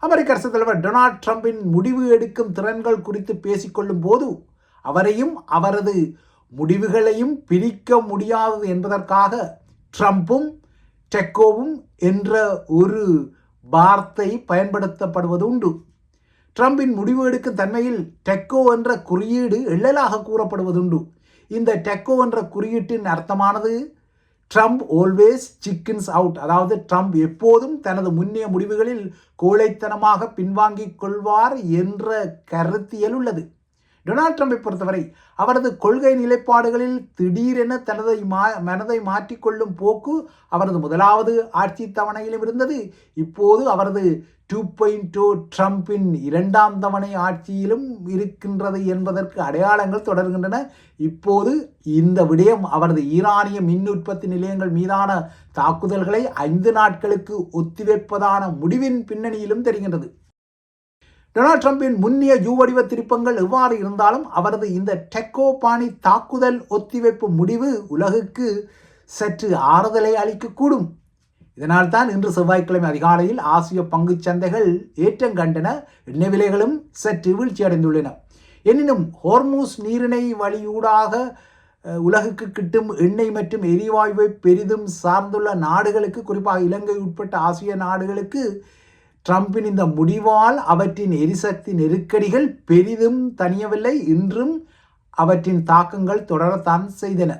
அமெரிக்க அரசு தலைவர் டொனால்ட் ட்ரம்பின் முடிவு எடுக்கும் திறன்கள் குறித்து பேசிக்கொள்ளும் போது அவரையும் அவரது முடிவுகளையும் பிரிக்க முடியாது என்பதற்காக ட்ரம்பும் டெக்கோவும் என்ற ஒரு வார்த்தை பயன்படுத்தப்படுவது உண்டு. ட்ரம்பின் முடிவு எடுக்கும் தன்மையில் டெக்கோ என்ற குறியீடு எள்ளலாக கூறப்படுவதுண்டு. இந்த டெக்கோ என்ற குறியீட்டின் அர்த்தமானது ட்ரம்ப் ஆல்வேஸ் சிக்கன்ஸ் அவுட், அதாவது ட்ரம்ப் எப்போதும் தனது முன்னைய முடிவுகளில் கோழைத்தனமாக பின்வாங்கிக் கொள்வார் என்ற கருத்தியல் உள்ளது. டொனால்ட் ட்ரம்பை பொறுத்தவரை அவரது கொள்கை நிலைப்பாடுகளில் திடீரென தனது மனதை மாற்றிக்கொள்ளும் போக்கு அவரது முதலாவது ஆட்சி தவணையிலும் இருந்தது. இப்போது அவரது 2.0 ட்ரம்பின் இரண்டாம் தவணை ஆட்சியிலும் இருக்கின்றது என்பதற்கு அடையாளங்கள் தொடர்கின்றன. இப்போது இந்த விடயம் அவரது ஈரானிய மின் உற்பத்தி நிலையங்கள் மீதான தாக்குதல்களை 5 நாட்களுக்கு ஒத்திவைப்பதான முடிவின் பின்னணியிலும் தெரிகின்றது. டொனால்ட் ட்ரம்பின் முன்னிய வடிவ திருப்பங்கள் எவ்வாறு இருந்தாலும் அவரது இந்த டெக்கோ பாணி தாக்குதல் ஒத்திவைப்பு முடிவு உலகுக்கு சற்று ஆறுதலை அளிக்கக்கூடும். இதனால் தான் இன்று செவ்வாய்க்கிழமை அதிகாலையில் ஆசிய பங்கு சந்தைகள் ஏற்றம் கண்டன. எண்ணெய் விலைகளும் சற்று வீழ்ச்சியடைந்துள்ளன. எனினும் ஹோர்மூஸ் நீரிணை வழியூடாக உலகுக்கு கிட்டும் எண்ணெய் மற்றும் எரிவாயுவை பெரிதும் சார்ந்துள்ள நாடுகளுக்கு, குறிப்பாக இலங்கை உட்பட்ட ஆசிய நாடுகளுக்கு ட்ரம்பின் இந்த முடிவால் அவற்றின் எரிசக்தி நெருக்கடிகள் பெரிதும் தணியவில்லை. இன்றும் அவற்றின் தாக்கங்கள் தொடரத்தான் செய்தன.